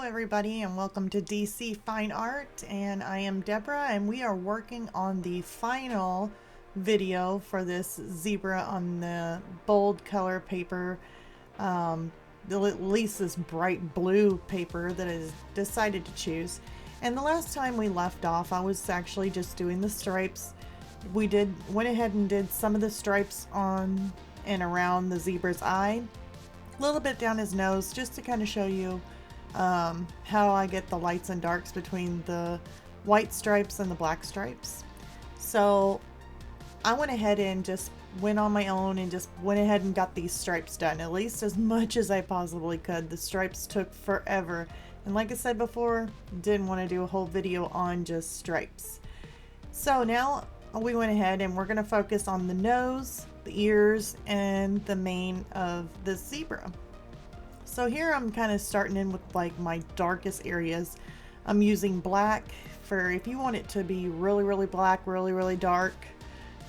everybody, and welcome to DC Fine Art, and I am Deborah, and we are working on the final video for this zebra on the bold color paper, at least this bright blue paper that I decided to choose. And the last time we left off, I was actually just doing the stripes. We went ahead and did some of the stripes on and around the zebra's eye, a little bit down his nose, just to kind of show you how I get the lights and darks between the white stripes and the black stripes. So I went ahead and just went on my own and just went ahead and got these stripes done, at least as much as I possibly could. The stripes took forever, and like I said before, didn't want to do a whole video on just stripes. So now we went ahead and we're going to focus on the nose, the ears, and the mane of the zebra. So here I'm kind of starting in with like my darkest areas. I'm using black for, if you want it to be really black, really dark,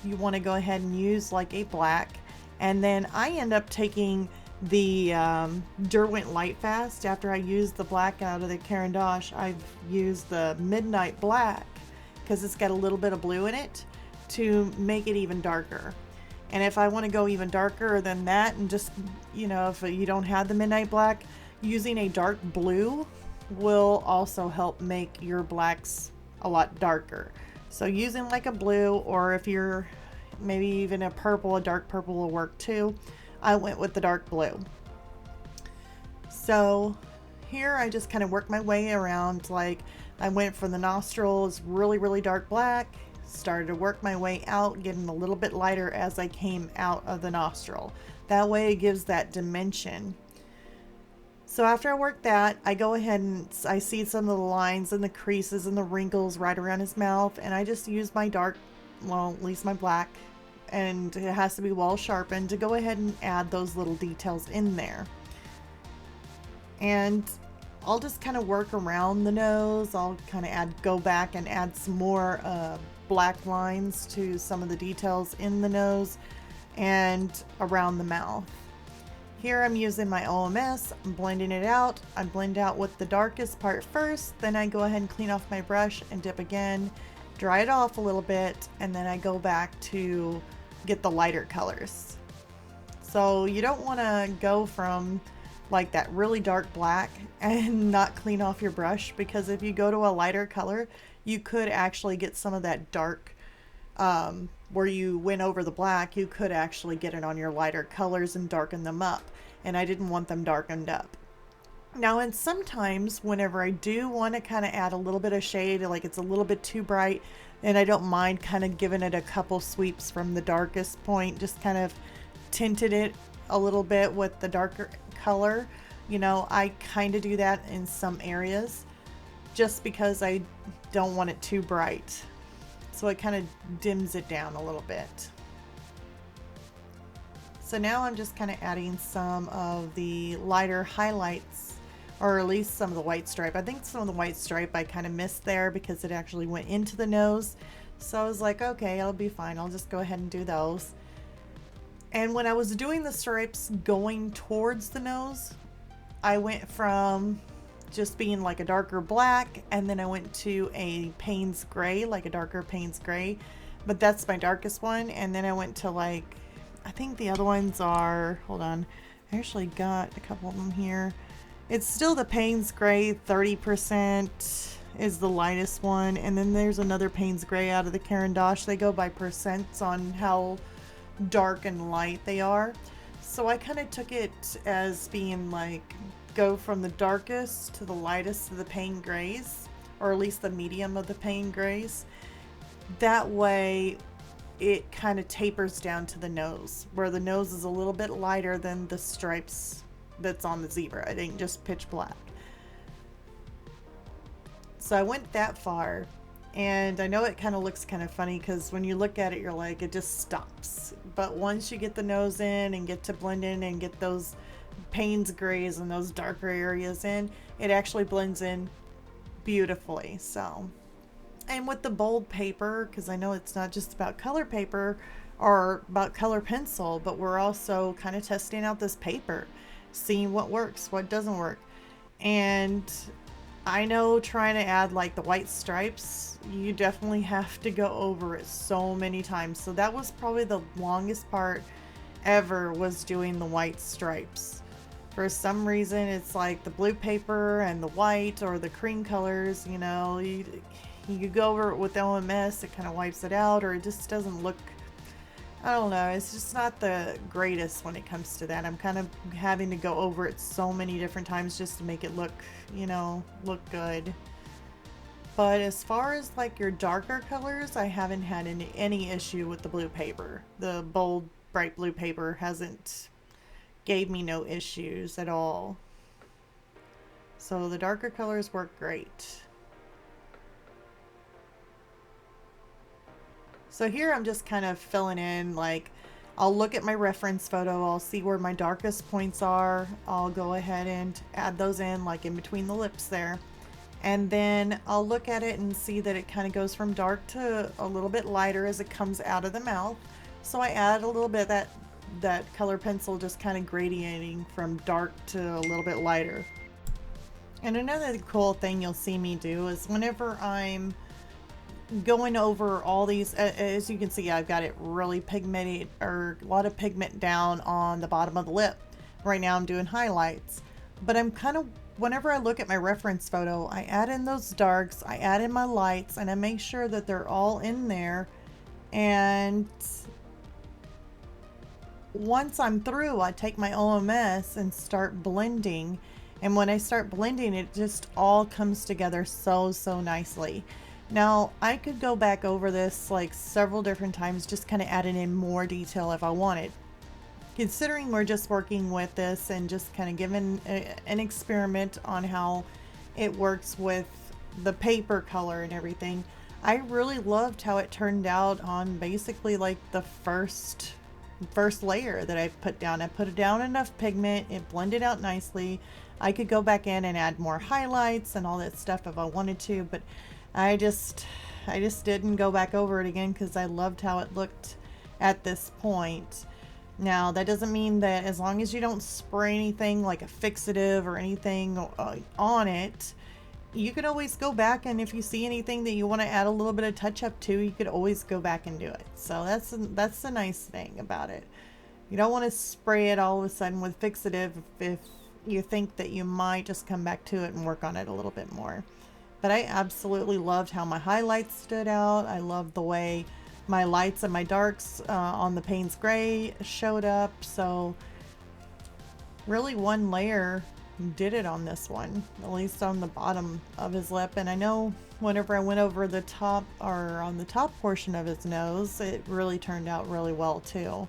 you want to go ahead and use like a black. And then I end up taking the Derwent Light Fast. After I use the black out of the Caran d'Ache, I've used the Midnight Black because it's got a little bit of blue in it to make it even darker. And if I want to go even darker than that, and just, you know, if you don't have the Midnight Black, using a dark blue will also help make your blacks a lot darker. So using like a blue, or if you're maybe even a purple, a dark purple will work too. I went with the dark blue. So here I just kind of work my way around. Like I went from the nostrils really dark black, started to work my way out, getting a little bit lighter as I came out of the nostril. That way it gives that dimension. So after I work that, I go ahead and I see some of the lines and the creases and the wrinkles right around his mouth, and I just use my dark, well, at least my black, and it has to be well sharpened to go ahead and add those little details in there. And I'll just kind of work around the nose. I'll kind of go back and add some more black lines to some of the details in the nose and around the mouth. Here I'm using my OMS, I'm blending it out. I blend out with the darkest part first, then I go ahead and clean off my brush and dip again, dry it off a little bit, and then I go back to get the lighter colors. So you don't want to go from like that really dark black and not clean off your brush, because if you go to a lighter color, you could actually get some of that dark where you went over the black. You could actually get it on your lighter colors and darken them up, and I didn't want them darkened up. Now, and sometimes whenever I do want to kind of add a little bit of shade, like it's a little bit too bright, and I don't mind kind of giving it a couple sweeps from the darkest point, just kind of tinted it a little bit with the darker color. You know, I kind of do that in some areas just because I don't want it too bright. So it kind of dims it down a little bit. So now I'm just kind of adding some of the lighter highlights, or at least some of the white stripe. I think some of the white stripe I kind of missed there because it actually went into the nose. So I was like, okay, I'll be fine. I'll just go ahead and do those. And when I was doing the stripes going towards the nose, I went from just being like a darker black, and then I went to a Payne's gray, like a darker Payne's gray, but that's my darkest one. And then I went to like, I think the other ones are, hold on, I actually got a couple of them here. It's still the Payne's gray, 30% is the lightest one, and then there's another Payne's gray out of the Caran d'Ache. They go by percents on how dark and light they are. So I kind of took it as being like, go from the darkest to the lightest of the Payne grays, or at least the medium of the Payne grays. That way it kind of tapers down to the nose, where the nose is a little bit lighter than the stripes that's on the zebra. It ain't just pitch black. So I went that far, and I know it kind of looks kind of funny because when you look at it, you're like, it just stops. But once you get the nose in and get to blend in and get those Payne's grays and those darker areas in, it actually blends in beautifully. So, and with the bold paper, because I know it's not just about color paper or about color pencil, but we're also kind of testing out this paper, seeing what works, what doesn't work. And I know trying to add like the white stripes, you definitely have to go over it so many times. So that was probably the longest part ever, was doing the white stripes. For some reason, it's like the blue paper and the white or the cream colors, you know, you go over it with OMS, it kind of wipes it out, or it just doesn't look, I don't know, it's just not the greatest when it comes to that. I'm kind of having to go over it so many different times just to make it look, you know, look good. But as far as like your darker colors, I haven't had any issue with the blue paper. The bold, bright blue paper hasn't gave me no issues at all. So the darker colors work great. So here I'm just kind of filling in, like, I'll look at my reference photo, I'll see where my darkest points are, I'll go ahead and add those in, like in between the lips there. And then I'll look at it and see that it kind of goes from dark to a little bit lighter as it comes out of the mouth. So I add a little bit of that color pencil, just kind of gradiating from dark to a little bit lighter. And another cool thing you'll see me do is whenever I'm going over all these, as you can see, I've got it really pigmented, or a lot of pigment down on the bottom of the lip. Right now I'm doing highlights, but I'm kind of, whenever I look at my reference photo, I add in those darks, I add in my lights, and I make sure that they're all in there. And once I'm through, I take my OMS and start blending. And when I start blending, it just all comes together so nicely. Now, I could go back over this like several different times, just kind of adding in more detail if I wanted. Considering we're just working with this and just kind of giving an experiment on how it works with the paper color and everything, I really loved how it turned out on basically like the first layer that I put down. I put down enough pigment, it blended out nicely. I could go back in and add more highlights and all that stuff if I wanted to, but I just didn't go back over it again because I loved how it looked at this point. Now, that doesn't mean that as long as you don't spray anything like a fixative or anything on it, you could always go back, and if you see anything that you want to add a little bit of touch up to, you could always go back and do it. So that's the nice thing about it. You don't want to spray it all of a sudden with fixative if you think that you might just come back to it and work on it a little bit more. But I absolutely loved how my highlights stood out. I loved the way my lights and my darks on the Payne's Gray showed up. So really one layer did it on this one, at least on the bottom of his lip. And I know whenever I went over the top, or on the top portion of his nose, it really turned out really well too.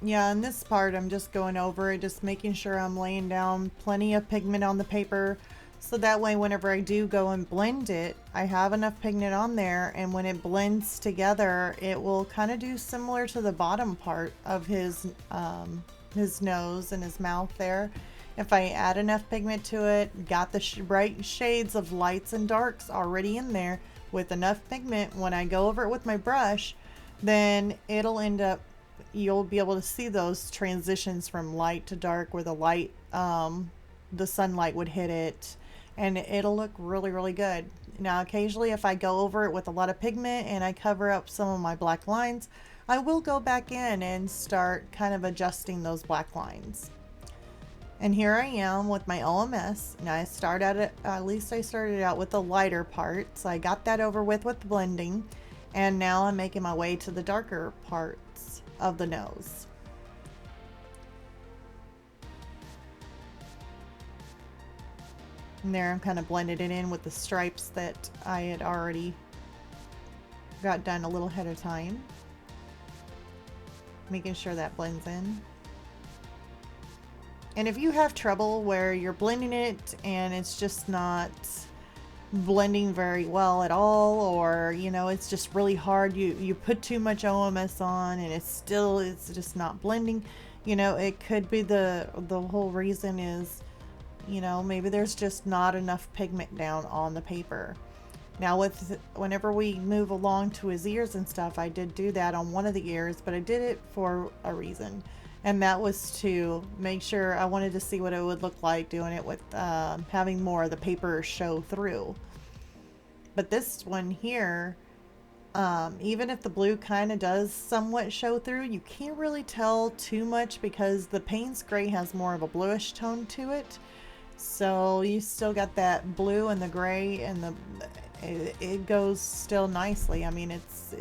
Yeah, in this part I'm just going over it, just making sure I'm laying down plenty of pigment on the paper, so that way whenever I do go and blend it, I have enough pigment on there, and when it blends together, it will kind of do similar to the bottom part of his nose and his mouth there. If I add enough pigment to it, got the bright shades of lights and darks already in there with enough pigment, when I go over it with my brush, then it'll end up, you'll be able to see those transitions from light to dark where the light, the sunlight would hit it, and it'll look really, really good. Now, occasionally if I go over it with a lot of pigment and I cover up some of my black lines, I will go back in and start kind of adjusting those black lines. And here I am with my OMS. Now I start at least I started out with the lighter part, so I got that over with the blending, and now I'm making my way to the darker parts of the nose. And there I'm kind of blended it in with the stripes that I had already got done a little ahead of time. Making sure that blends in. And if you have trouble where you're blending it and it's just not blending very well at all, or you know, it's just really hard, you put too much OMS on and it's just not blending, you know, it could be the whole reason is, you know, maybe there's just not enough pigment down on the paper. Now whenever we move along to his ears and stuff, I did do that on one of the ears, but I did it for a reason. And that was to make sure, I wanted to see what it would look like doing it with having more of the paper show through. But this one here, even if the blue kind of does somewhat show through, you can't really tell too much because the Payne's gray has more of a bluish tone to it. So you still got that blue and the gray, and it goes still nicely. I mean, it's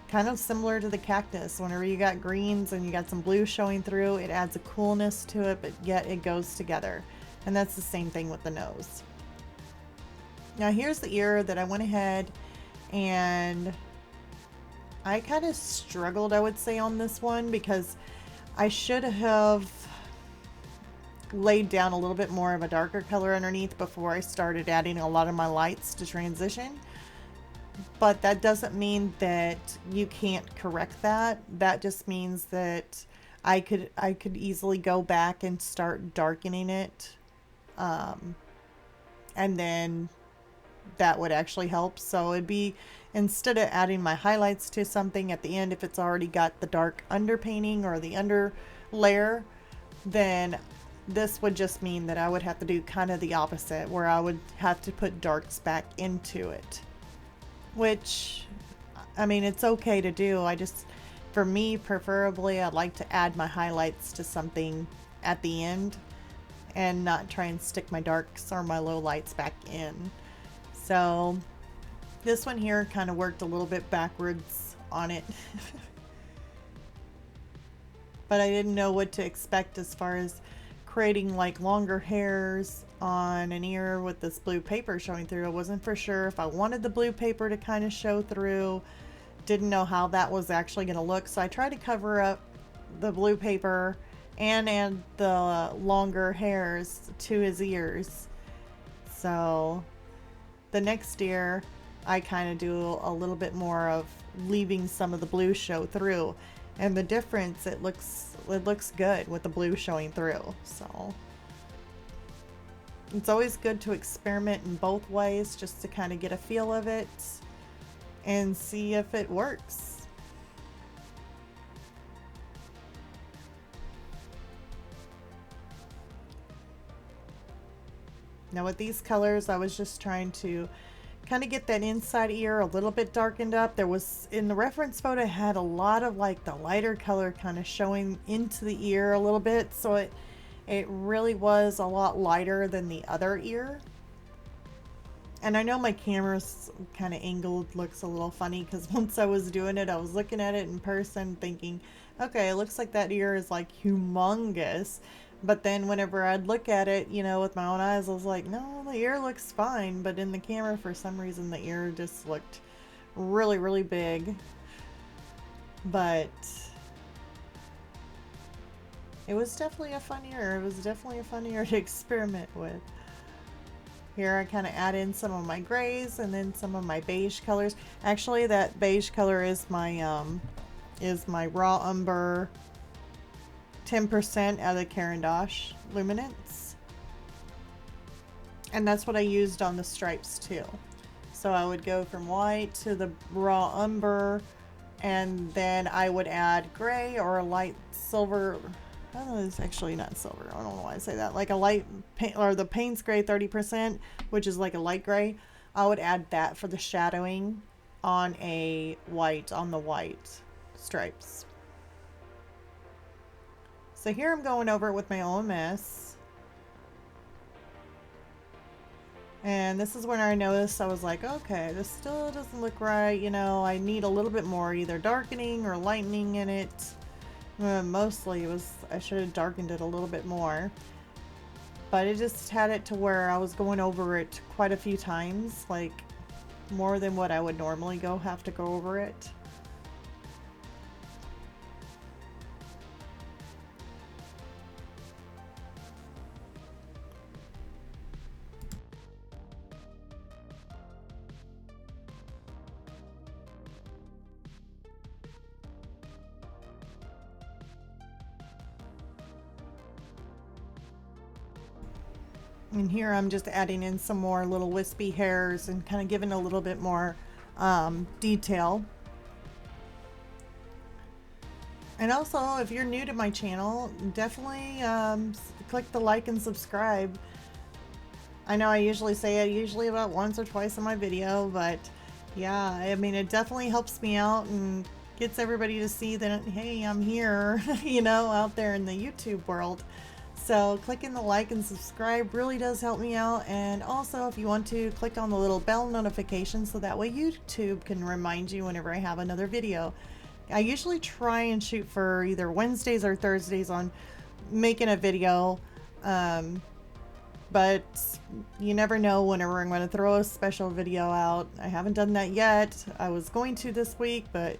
kind of similar to the cactus. Whenever you got greens and you got some blue showing through, it adds a coolness to it, but yet it goes together. And that's the same thing with the nose. Now here's the ear that I went ahead and I kind of struggled, I would say, on this one, because I should have laid down a little bit more of a darker color underneath before I started adding a lot of my lights to transition. But that doesn't mean that you can't correct that. That just means that I could easily go back and start darkening it, and then that would actually help. So it'd be, instead of adding my highlights to something at the end, if it's already got the dark underpainting or the under layer, then this would just mean that I would have to do kind of the opposite, where I would have to put darks back into it. Which, I mean, it's okay to do. I just, for me, preferably, I'd like to add my highlights to something at the end and not try and stick my darks or my low lights back in. So this one here kind of worked a little bit backwards on it. But I didn't know what to expect as far as creating like longer hairs on an ear with this blue paper showing through. I wasn't for sure if I wanted the blue paper to kind of show through. Didn't know how that was actually going to look, so I tried to cover up the blue paper and add the longer hairs to his ears. So the next ear I kind of do a little bit more of leaving some of the blue show through, and the difference, it looks good with the blue showing through. So it's always good to experiment in both ways just to kind of get a feel of it and see if it works. Now with these colors, I was just trying to kind of get that inside ear a little bit darkened up. There was, in the reference photo, it had a lot of like the lighter color kind of showing into the ear a little bit, so it really was a lot lighter than the other ear. And I know my camera's kind of angled, looks a little funny, because once I was doing it, I was looking at it in person thinking, okay, it looks like that ear is like humongous. But then whenever I'd look at it, you know, with my own eyes, I was like, no, the ear looks fine. But in the camera, for some reason, the ear just looked really, really big. But It was definitely a funnier to experiment with. Here I kind of add in some of my grays and then some of my beige colors. Actually, that beige color is my raw umber 10% out of the Caran d'Ache luminance. And that's what I used on the stripes too. So I would go from white to the raw umber, and then I would add gray or a light silver. Oh, it's actually not silver. I don't know why I say that. Like a light paint, or the Payne's gray 30%, which is like a light gray. I would add that for the shadowing on the white stripes. So here I'm going over it with my OMS. And this is when I noticed, I was like, okay, this still doesn't look right. You know, I need a little bit more either darkening or lightening in it. Mostly I should have darkened it a little bit more. But it just had it to where I was going over it quite a few times, like more than what I would normally have to go over it. And here I'm just adding in some more little wispy hairs and kind of giving a little bit more detail. And also, if you're new to my channel, definitely click the like and subscribe. I know I usually say it about once or twice in my video, but yeah, I mean, it definitely helps me out and gets everybody to see that, hey, I'm here, you know, out there in the YouTube world. So clicking the like and subscribe really does help me out. And also, if you want to, click on the little bell notification so that way YouTube can remind you whenever I have another video. I usually try and shoot for either Wednesdays or Thursdays on making a video, but you never know whenever I'm going to throw a special video out. I haven't done that yet. I was going to this week, but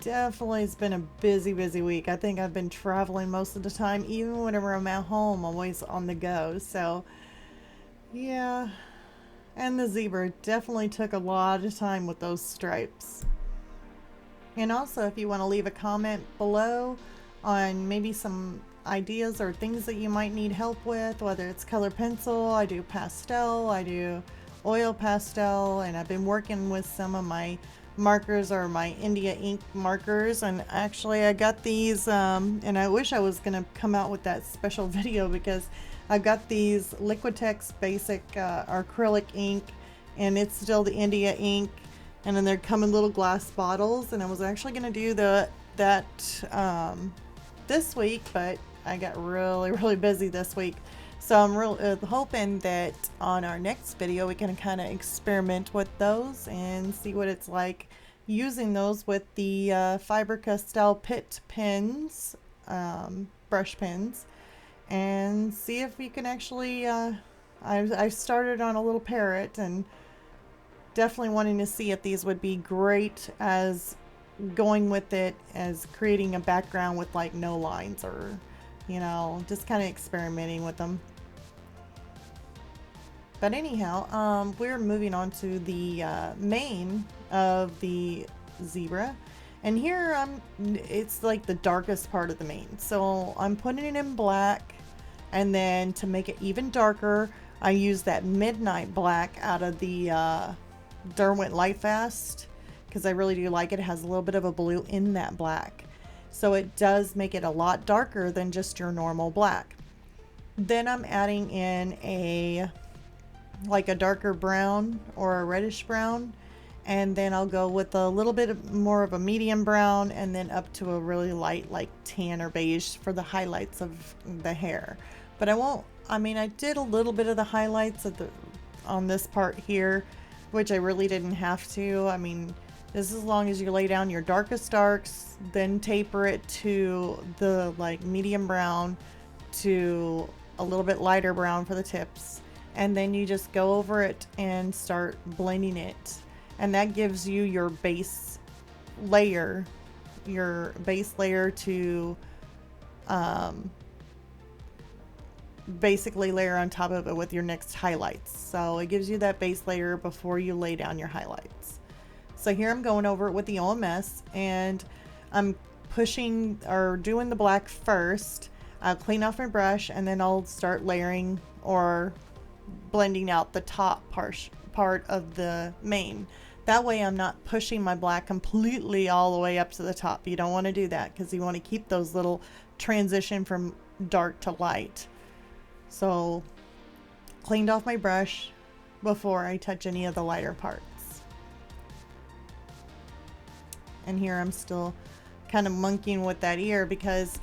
definitely it's been a busy week. I think I've been traveling most of the time. Even whenever I'm at home, I'm always on the go. So yeah, and the zebra definitely took a lot of time with those stripes. And also, if you want to leave a comment below on maybe some ideas or things that you might need help with, whether it's color pencil, I do pastel, I do oil pastel, and I've been working with some of my markers or my India ink markers. And actually I got these and I wish I was gonna come out with that special video, because I've got these Liquitex basic acrylic ink, and it's still the India ink, and then they're come in little glass bottles, and I was actually gonna do that this week, but I got really busy this week. So I'm hoping that on our next video we can kind of experiment with those and see what it's like using those with the Faber-Castell Pitt pens, brush pens, and see if we can actually, I started on a little parrot, and definitely wanting to see if these would be great as going with it as creating a background with like no lines, or you know, just kind of experimenting with them. But anyhow, we're moving on to the mane of the zebra, and here it's like the darkest part of the mane, so I'm putting it in black, and then to make it even darker I use that midnight black out of the Derwent Lightfast, because I really do like it. It has a little bit of a blue in that black, so it does make it a lot darker than just your normal black. Then I'm adding in like a darker brown or a reddish brown, and then I'll go with a little bit more of a medium brown, and then up to a really light like tan or beige for the highlights of the hair. But I did a little bit of the highlights on this part here, which I really didn't have to. I mean, this is as long as you lay down your darkest darks, then taper it to the like medium brown to a little bit lighter brown for the tips, and then you just go over it and start blending it, and that gives you your base layer to basically layer on top of it with your next highlights. So it gives you that base layer before you lay down your highlights. So here I'm going over it with the OMS, and I'm pushing or doing the black first. I'll clean off my brush and then I'll start layering or blending out the top part of the mane. That way I'm not pushing my black completely all the way up to the top. You don't want to do that because you want to keep those little transition from dark to light. So cleaned off my brush before I touch any of the lighter parts. And here I'm still kind of monkeying with that ear because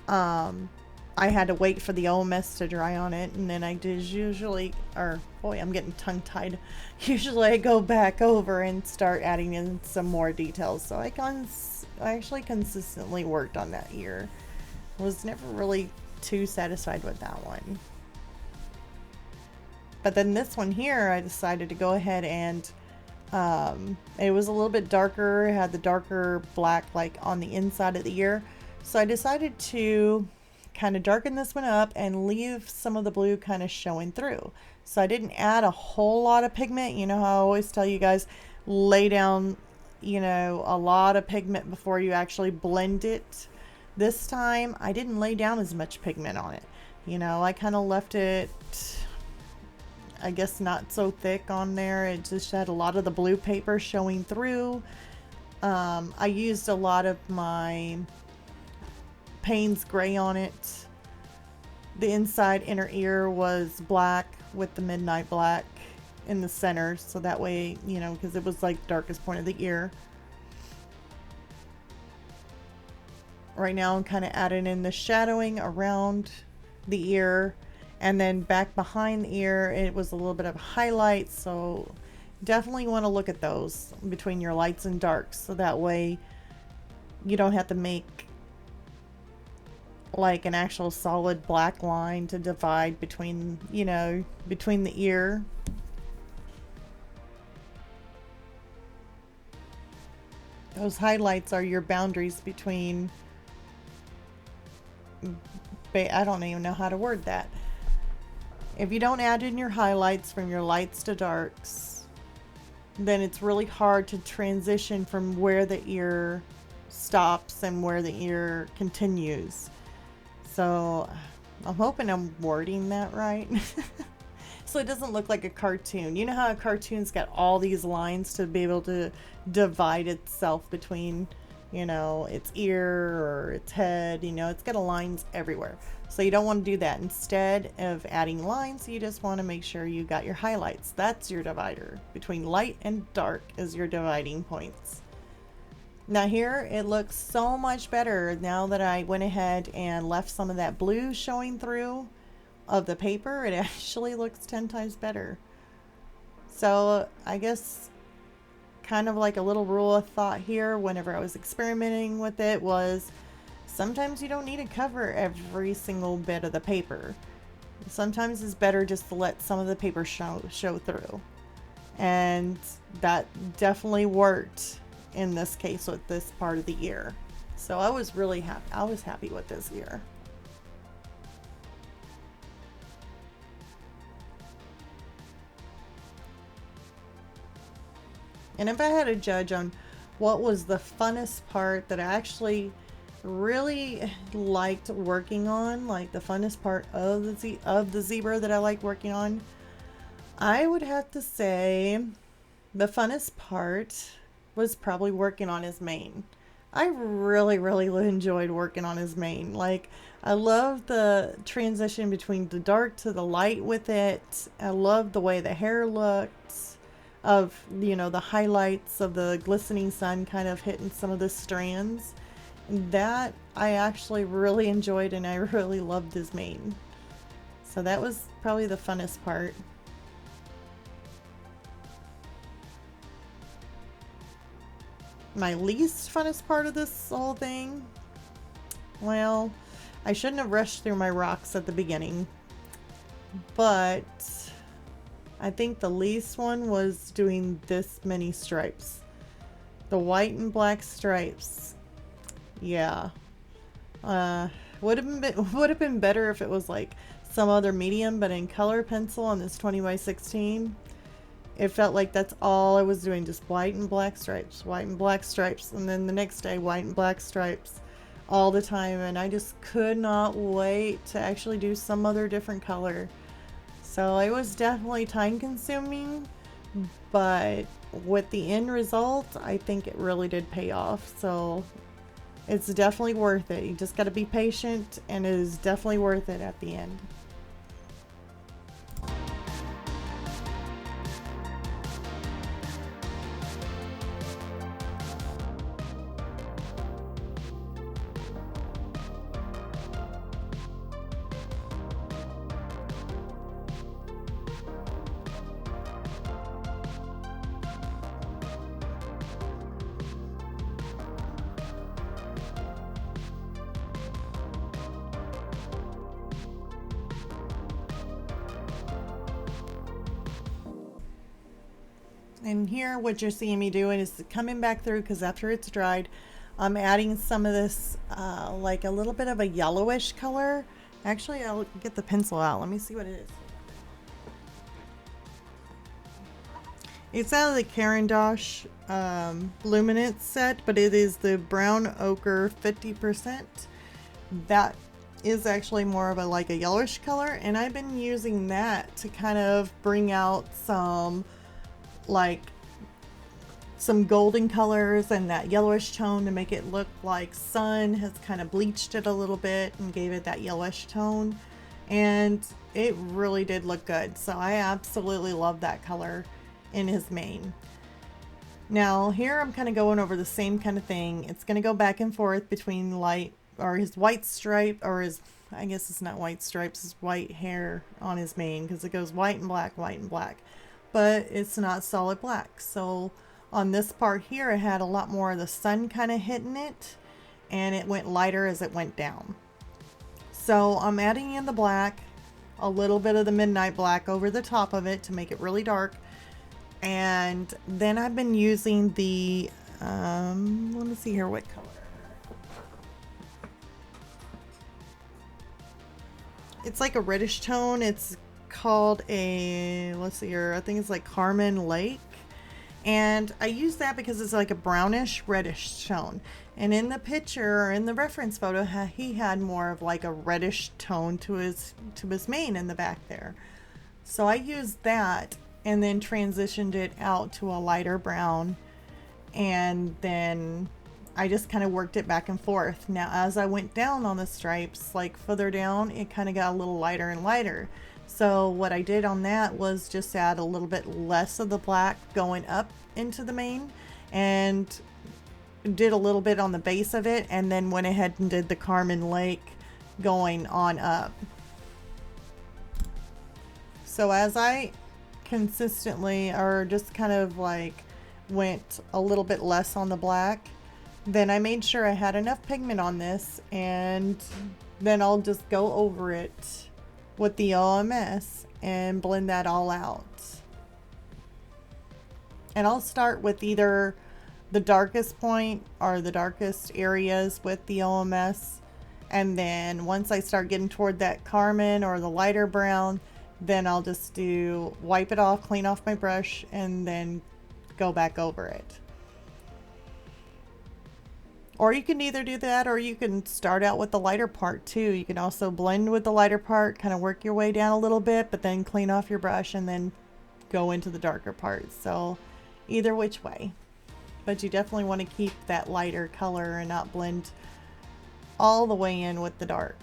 I had to wait for the OMS to dry on it, and then I did usually, or boy, I'm getting tongue-tied. Usually I go back over and start adding in some more details. So I actually consistently worked on that ear. Was never really too satisfied with that one. But then this one here, I decided to go ahead and it was a little bit darker. It had the darker black like on the inside of the ear. So I decided to kind of darken this one up and leave some of the blue kind of showing through. So I didn't add a whole lot of pigment. You know how I always tell you guys, lay down, you know, a lot of pigment before you actually blend it. This time I didn't lay down as much pigment on it. You know, I kind of left it, I guess, not so thick on there. It just had a lot of the blue paper showing through. I used a lot of my Payne's gray on it. The inside inner ear was black with the midnight black in the center, so that way, you know, because it was like darkest point of the ear. Right now I'm kind of adding in the shadowing around the ear, and then back behind the ear it was a little bit of highlight, so definitely want to look at those between your lights and darks, so that way you don't have to make like an actual solid black line to divide between, you know, between the ear. Those highlights are your boundaries between, I don't even know how to word that. If you don't add in your highlights from your lights to darks, then it's really hard to transition from where the ear stops and where the ear continues. So I'm hoping I'm wording that right. So it doesn't look like a cartoon. You know how a cartoon's got all these lines to be able to divide itself between, you know, its ear or its head, you know, it's got lines everywhere. So you don't want to do that. Instead of adding lines, you just want to make sure you got your highlights. That's your divider. Between light and dark is your dividing points. Now here it looks so much better now that I went ahead and left some of that blue showing through of the paper. It actually looks 10 times better. So I guess kind of like a little rule of thought here whenever I was experimenting with it was sometimes you don't need to cover every single bit of the paper. Sometimes it's better just to let some of the paper show through. And that definitely worked in this case with this part of the ear. So I was really happy. I was happy with this ear. And if I had to judge on what was the funnest part that I actually really liked working on, like the funnest part of the zebra that I like working on, I would have to say the funnest part was probably working on his mane. I really enjoyed working on his mane. Like, I love the transition between the dark to the light with it. I love the way the hair looked, of, you know, the highlights of the glistening sun kind of hitting some of the strands. That I actually really enjoyed, and I really loved his mane. So that was probably the funnest part. My least funnest part of this whole thing, well, I shouldn't have rushed through my rocks at the beginning, but I think the least one was doing this many stripes. The white and black stripes. Yeah. Would have been better if it was like some other medium, but in color pencil on this 20 by 16, it felt like that's all I was doing, just white and black stripes, white and black stripes, and then the next day white and black stripes all the time, and I just could not wait to actually do some other different color. So it was definitely time consuming, but with the end result, I think it really did pay off. So it's definitely worth it. You just got to be patient, and it is definitely worth it at the end. And here what you're seeing me doing is coming back through, because after it's dried, I'm adding some of this like a little bit of a yellowish color. Actually, I'll get the pencil out. Let me see what it is. It's out of the Caran d'Ache Luminance set, but it is the brown ochre 50%. That is actually more of a like a yellowish color, and I've been using that to kind of bring out some like some golden colors and that yellowish tone to make it look like sun has kind of bleached it a little bit and gave it that yellowish tone, and it really did look good. So I absolutely love that color in his mane. Now here I'm kind of going over the same kind of thing. It's going to go back and forth between light or his white stripe, or his, I guess it's not white stripes, it's white hair on his mane, because it goes white and black, but it's not solid black. So on this part here, it had a lot more of the sun kind of hitting it, and it went lighter as it went down. So I'm adding in the black, a little bit of the midnight black over the top of it to make it really dark. And then I've been using the let me see here, what color. It's like a reddish tone. It's called a, let's see here, I think it's like Carmen Lake. And I use that because it's like a brownish reddish tone. And in the picture, or in the reference photo, he had more of like a reddish tone to his mane in the back there. So I used that and then transitioned it out to a lighter brown. And then I just kind of worked it back and forth. Now, as I went down on the stripes, like further down, it kind of got a little lighter and lighter. So what I did on that was just add a little bit less of the black going up into the mane, and did a little bit on the base of it, and then went ahead and did the Carmen Lake going on up. So as I consistently, or just kind of like went a little bit less on the black, then I made sure I had enough pigment on this, and then I'll just go over it with the OMS and blend that all out. And I'll start with either the darkest point or the darkest areas with the OMS, and then once I start getting toward that Carmen or the lighter brown, then I'll just wipe it off, clean off my brush, and then go back over it. Or you can either do that, or you can start out with the lighter part too. You can also blend with the lighter part, kind of work your way down a little bit, but then clean off your brush and then go into the darker parts. So either which way. But you definitely want to keep that lighter color and not blend all the way in with the dark.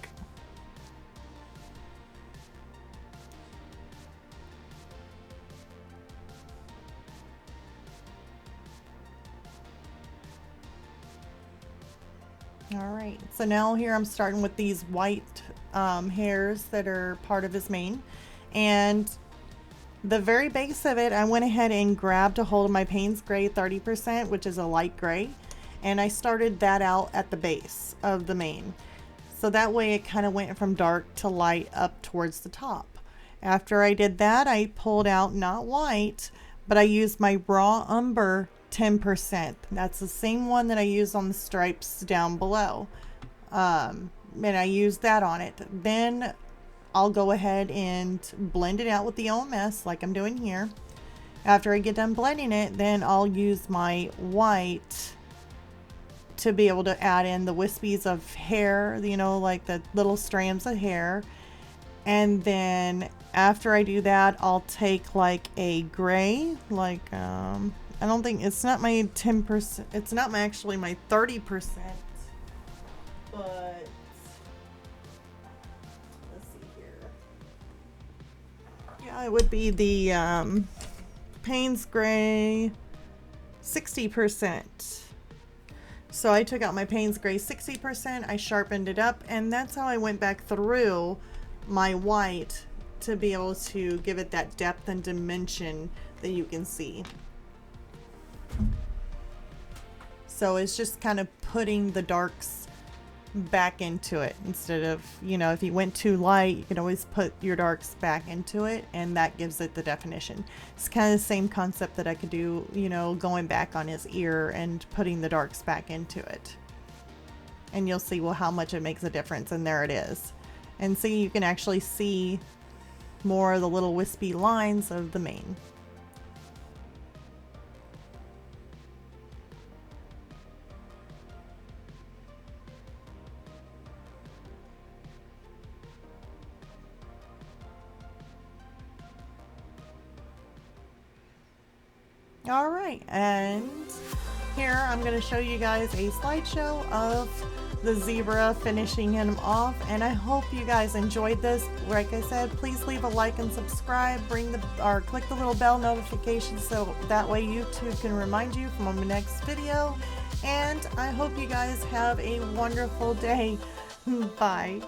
All right, so now here I'm starting with these white hairs that are part of his mane, and the very base of it, I went ahead and grabbed a hold of my Payne's Gray 30%, which is a light gray, and I started that out at the base of the mane. So that way it kind of went from dark to light up towards the top. After I did that, I pulled out not white, but I used my raw umber 10%. That's the same one that I used on the stripes down below. And I used that on it. Then I'll go ahead and blend it out with the OMS like I'm doing here. After I get done blending it, then I'll use my white to be able to add in the wispies of hair, you know, like the little strands of hair. And then after I do that, I'll take like a gray, like, I don't think, it's not my 10%, it's not my, actually my 30%, but let's see here. Yeah, it would be the Payne's Gray 60%. So I took out my Payne's Gray 60%, I sharpened it up, and that's how I went back through my white to be able to give it that depth and dimension that you can see. So it's just kind of putting the darks back into it instead of, you know, if you went too light, you can always put your darks back into it, and that gives it the definition. It's kind of the same concept that I could do, you know, going back on his ear and putting the darks back into it. And you'll see, well, how much it makes a difference, and there it is. And see, you can actually see more of the little wispy lines of the mane. All right, and here I'm going to show you guys a slideshow of the zebra finishing him off, and I hope you guys enjoyed this. Like I said, please leave a like and subscribe, click the little bell notification so that way YouTube can remind you from my next video, and I hope you guys have a wonderful day. Bye.